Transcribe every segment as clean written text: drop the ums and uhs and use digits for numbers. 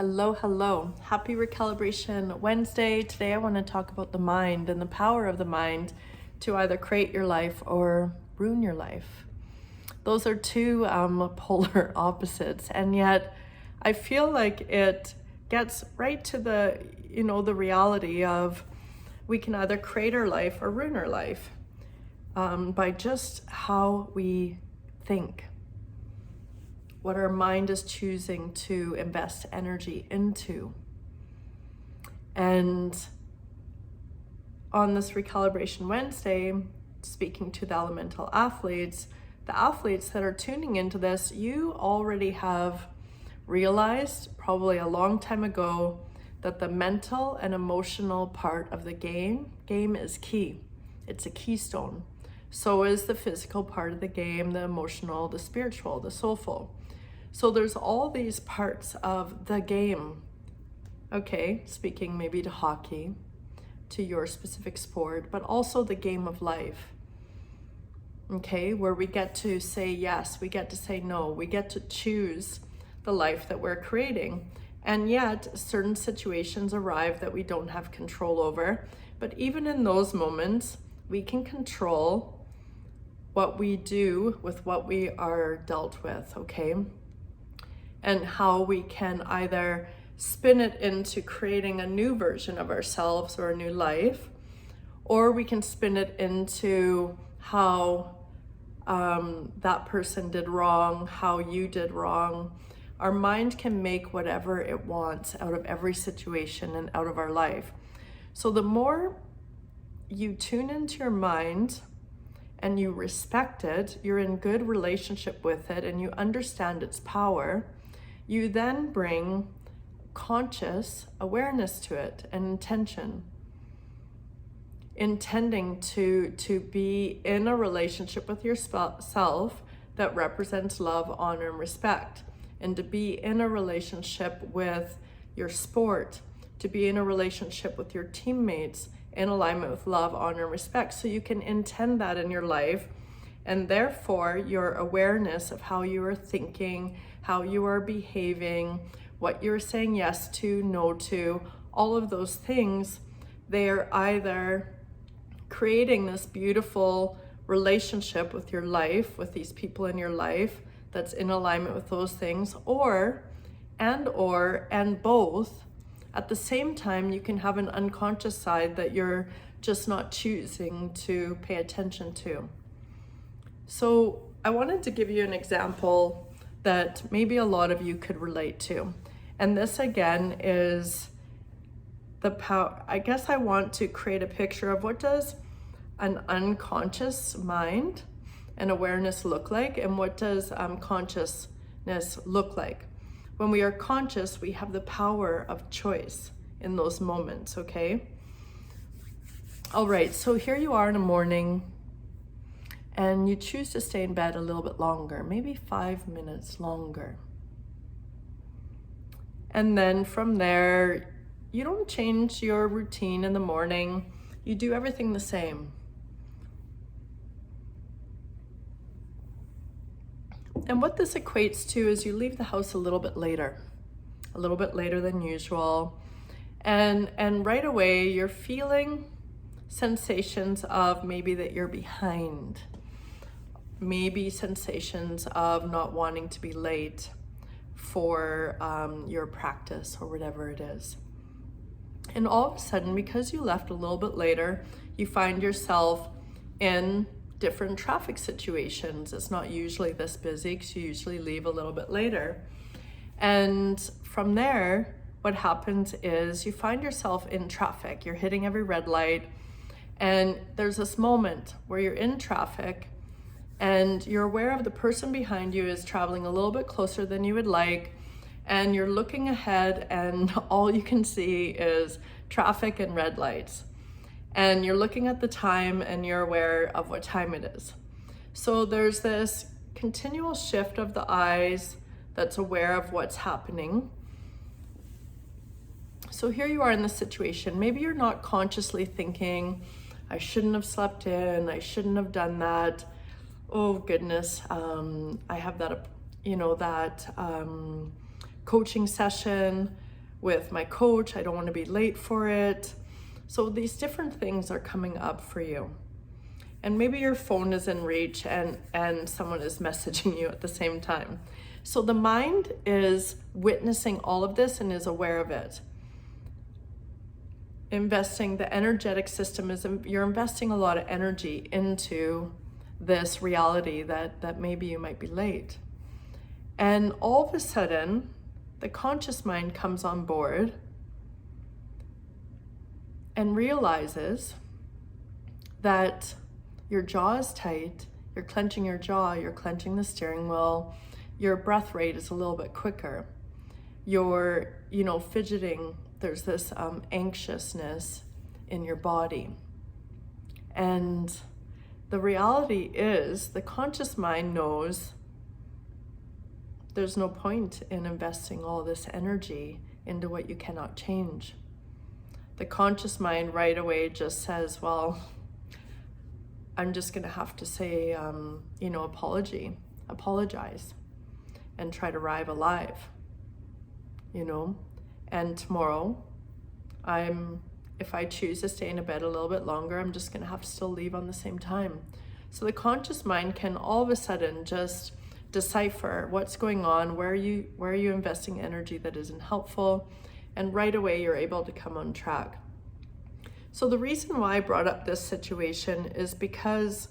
Hello, hello. Happy Recalibration Wednesday. Today I want to talk about the mind and the power of the mind to either create your life or ruin your life. Those are two polar opposites, and yet I feel like it gets right to the reality of we can either create our life or ruin our life by just how we think, what our mind is choosing to invest energy into. And on this Recalibration Wednesday, speaking to the elemental athletes, the athletes that are tuning into this, you already have realized probably a long time ago that the mental and emotional part of the game is key. It's a keystone. So is the physical part of the game, the emotional, the spiritual, the soulful. So there's all these parts of the game, okay, speaking maybe to hockey, to your specific sport, but also the game of life, okay, where we get to say yes, we get to say no, we get to choose the life that we're creating. And yet certain situations arrive that we don't have control over. But even in those moments, we can control what we do with what we are dealt with, okay? And how we can either spin it into creating a new version of ourselves or a new life, or we can spin it into how that person did wrong, how you did wrong. Our mind can make whatever it wants out of every situation and out of our life. So the more you tune into your mind and you respect it, you're in good relationship with it, and you understand its power, you then bring conscious awareness to it and intention. Intending to be in a relationship with yourself that represents love, honor, and respect. And to be in a relationship with your sport, to be in a relationship with your teammates in alignment with love, honor, and respect. So you can intend that in your life. And therefore, your awareness of how you are thinking, how you are behaving, what you're saying yes to, no to, all of those things, they are either creating this beautiful relationship with your life, with these people in your life that's in alignment with those things, and both. At the same time, you can have an unconscious side that you're just not choosing to pay attention to. So I wanted to give you an example that maybe a lot of you could relate to. And this again is the power. I guess I want to create a picture of what does an unconscious mind and awareness look like, and what does consciousness look like. When we are conscious, we have the power of choice in those moments, okay? All right, so here you are in the morning, and you choose to stay in bed a little bit longer, maybe 5 minutes longer. And then from there, you don't change your routine in the morning. You do everything the same. And what this equates to is you leave the house a little bit later than usual. And right away, you're feeling sensations of maybe that you're behind. Maybe sensations of not wanting to be late for your practice or whatever it is. And all of a sudden, because you left a little bit later, you find yourself in different traffic situations. It's not usually this busy because you usually leave a little bit later. And from there, what happens is you find yourself in traffic. You're hitting every red light, and there's this moment where you're in traffic and you're aware of the person behind you is traveling a little bit closer than you would like, and you're looking ahead and all you can see is traffic and red lights. And you're looking at the time and you're aware of what time it is. So there's this continual shift of the eyes that's aware of what's happening. So here you are in this situation. Maybe you're not consciously thinking, I shouldn't have slept in, I shouldn't have done that. Oh goodness, I have that coaching session. with my coach. I don't want to be late for it. So these different things are coming up for you. And maybe your phone is in reach and someone is messaging you at the same time. So the mind is witnessing all of this and is aware of it. Investing, the energetic system is, you're investing a lot of energy into this reality that maybe you might be late. And all of a sudden, the conscious mind comes on board and realizes that your jaw is tight, you're clenching your jaw, you're clenching the steering wheel, your breath rate is a little bit quicker. You're, fidgeting, there's this anxiousness in your body. And the reality is the conscious mind knows there's no point in investing all this energy into what you cannot change. The conscious mind right away just says, well, I'm just going to have to say, apologize and try to arrive alive, and tomorrow if I choose to stay in a bed a little bit longer, I'm just going to have to still leave on the same time. So the conscious mind can all of a sudden just decipher what's going on, where are you investing energy that isn't helpful, and right away you're able to come on track. So the reason why I brought up this situation is because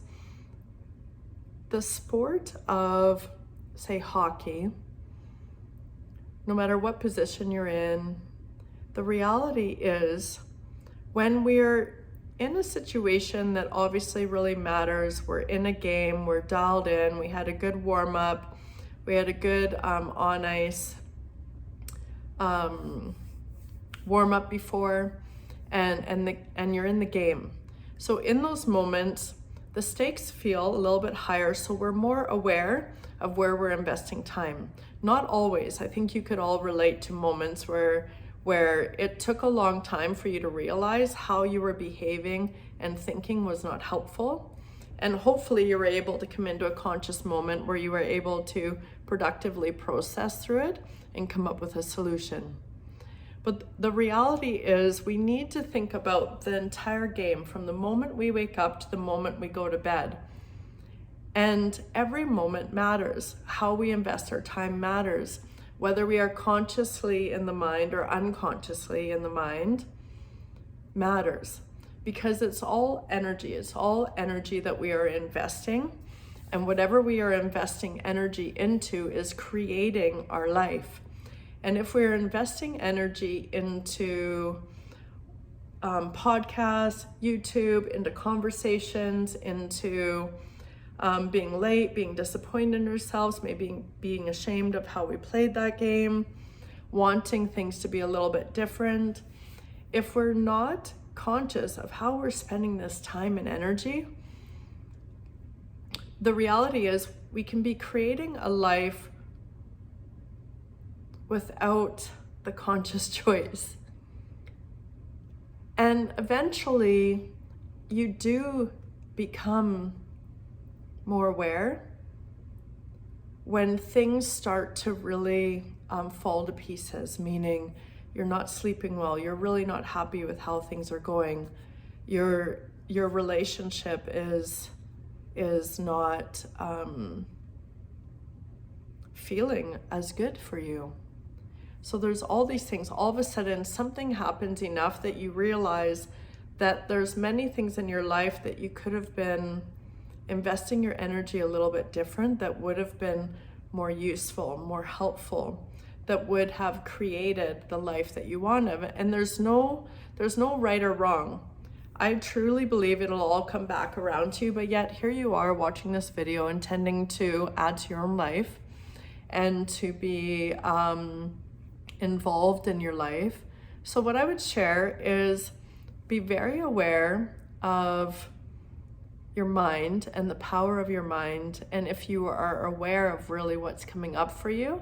the sport of, say, hockey, no matter what position you're in, the reality is when we're in a situation that obviously really matters, we're in a game, we're dialed in, we had a good warm-up, we had a good on ice warm-up before, and you're in the game. So in those moments, the stakes feel a little bit higher, so we're more aware of where we're investing time. Not always. I think you could all relate to moments where it took a long time for you to realize how you were behaving and thinking was not helpful. And hopefully you were able to come into a conscious moment where you were able to productively process through it and come up with a solution. But the reality is we need to think about the entire game from the moment we wake up to the moment we go to bed. And every moment matters. How we invest our time matters. Whether we are consciously in the mind or unconsciously in the mind matters, because it's all energy. It's all energy that we are investing, and whatever we are investing energy into is creating our life. And if we're investing energy into podcasts, YouTube, into conversations, into being late, being disappointed in ourselves, maybe being ashamed of how we played that game, wanting things to be a little bit different. If we're not conscious of how we're spending this time and energy, the reality is we can be creating a life without the conscious choice. And eventually you do become more aware when things start to really fall to pieces, meaning you're not sleeping well, you're really not happy with how things are going, your relationship is not feeling as good for you. So there's all these things. All of a sudden something happens enough that you realize that there's many things in your life that you could have been investing your energy a little bit different, that would have been more useful, more helpful, that would have created the life that you want of it. And there's no right or wrong. I truly believe it'll all come back around to you, but yet here you are watching this video intending to add to your own life and to be involved in your life. So what I would share is be very aware of your mind and the power of your mind, and if you are aware of really what's coming up for you,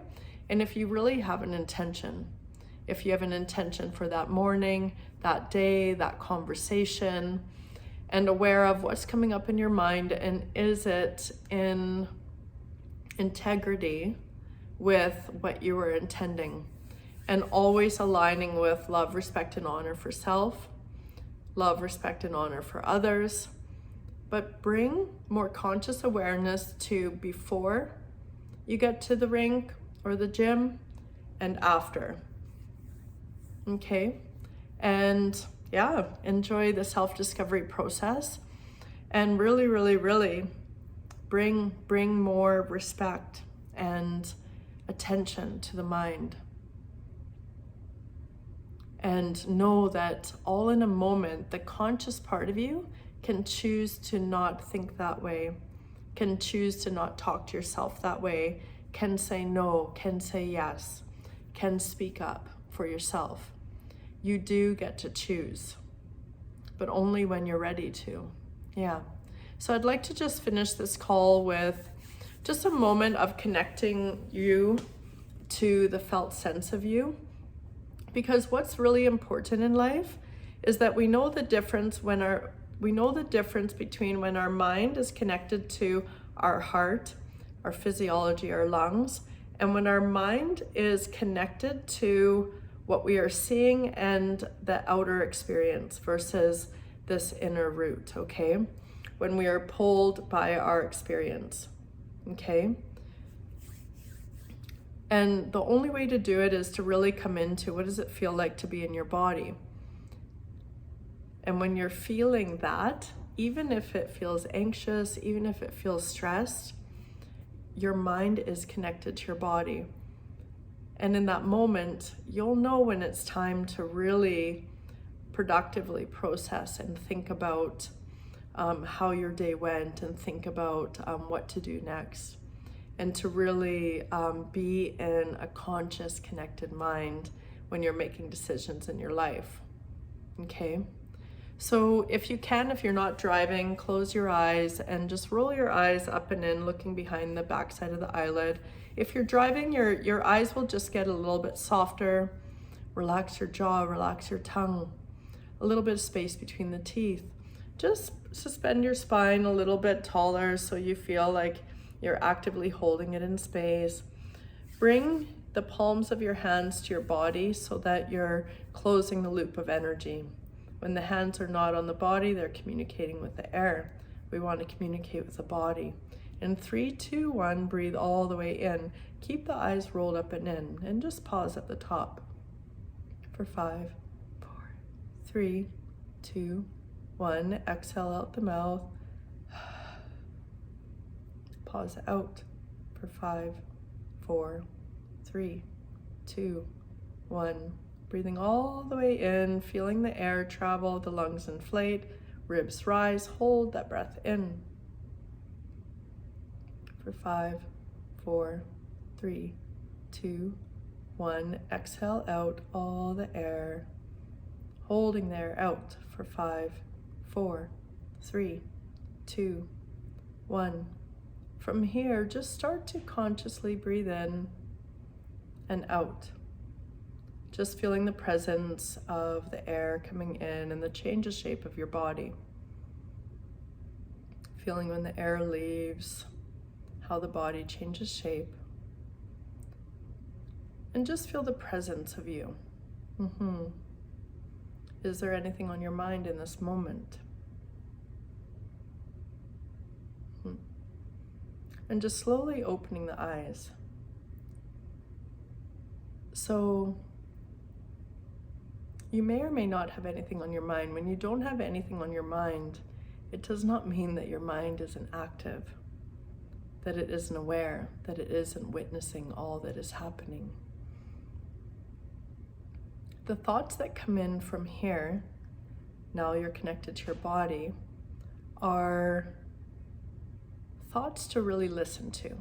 and if you really have an intention, if you have an intention for that morning, that day, that conversation, and aware of what's coming up in your mind, and is it in integrity with what you were intending. and always aligning with love, respect, and honor for self, love, respect, and honor for others. But bring more conscious awareness to before you get to the rink or the gym and after. Okay? And yeah, enjoy the self-discovery process, and really, really, really bring more respect and attention to the mind. And know that all in a moment, the conscious part of you can choose to not think that way, can choose to not talk to yourself that way, can say no, can say yes, can speak up for yourself. You do get to choose, but only when you're ready to. Yeah. So I'd like to just finish this call with just a moment of connecting you to the felt sense of you. Because what's really important in life is that we know the difference between when our mind is connected to our heart, our physiology, our lungs, and when our mind is connected to what we are seeing and the outer experience versus this inner root, okay? When we are pulled by our experience, okay? And the only way to do it is to really come into what does it feel like to be in your body? And when you're feeling that, even if it feels anxious, even if it feels stressed, your mind is connected to your body. And in that moment, you'll know when it's time to really productively process and think about how your day went, and think about what to do next. And to really be in a conscious, connected mind when you're making decisions in your life, okay? So if you can, if you're not driving, close your eyes and just roll your eyes up and in, looking behind the backside of the eyelid. If you're driving, your eyes will just get a little bit softer. Relax your jaw, relax your tongue, a little bit of space between the teeth. Just suspend your spine a little bit taller so you feel like you're actively holding it in space. Bring the palms of your hands to your body so that you're closing the loop of energy. When the hands are not on the body, they're communicating with the air. We want to communicate with the body. In 3, 2, 1, breathe all the way in. Keep the eyes rolled up and in, and just pause at the top for 5, 4, 3, 2, 1. Exhale out the mouth. Pause out for 5, 4, 3, 2, 1. Breathing all the way in, feeling the air travel, the lungs inflate, ribs rise. Hold that breath in for 5, 4, 3, 2, 1. Exhale out all the air, holding there out for 5, 4, 3, 2, 1. From here, just start to consciously breathe in and out. Just feeling the presence of the air coming in and the change of shape of your body. Feeling when the air leaves, how the body changes shape. And just feel the presence of you. Is there anything on your mind in this moment? And just slowly opening the eyes. So you may or may not have anything on your mind. When you don't have anything on your mind, it does not mean that your mind isn't active, that it isn't aware, that it isn't witnessing all that is happening. The thoughts that come in from here, now you're connected to your body, are thoughts to really listen to.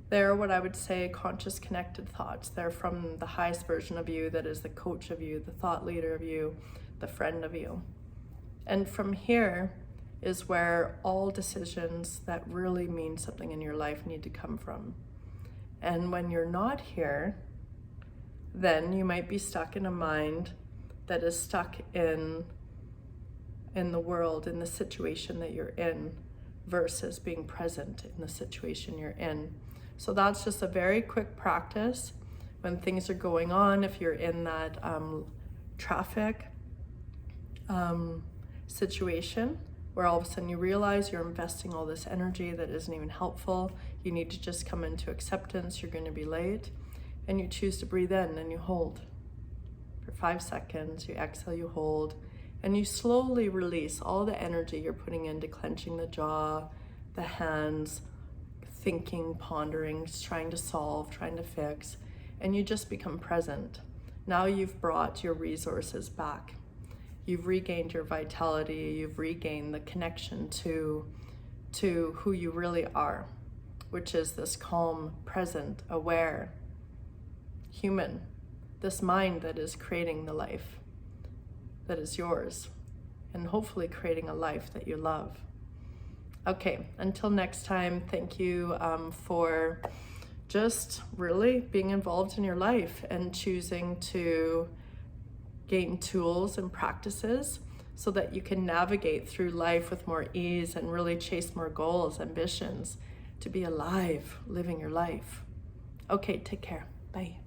They're what I would say conscious connected thoughts. They're from the highest version of you, that is the coach of you, the thought leader of you, the friend of you. And from here is where all decisions that really mean something in your life need to come from. And when you're not here, then you might be stuck in a mind that is stuck in the world, in the situation that you're in, versus being present in the situation you're in. So that's just a very quick practice when things are going on, if you're in that traffic situation where all of a sudden you realize you're investing all this energy that isn't even helpful, you need to just come into acceptance, you're going to be late, and you choose to breathe in and you hold for 5 seconds, you exhale, you hold, and you slowly release all the energy you're putting into clenching the jaw, the hands, thinking, pondering, trying to solve, trying to fix, and you just become present. Now you've brought your resources back. You've regained your vitality, you've regained the connection to who you really are, which is this calm, present, aware human, this mind that is creating the life that is yours, and hopefully creating a life that you love. Okay, until next time, thank you for just really being involved in your life and choosing to gain tools and practices so that you can navigate through life with more ease and really chase more goals, ambitions, to be alive, living your life. Okay, take care. Bye.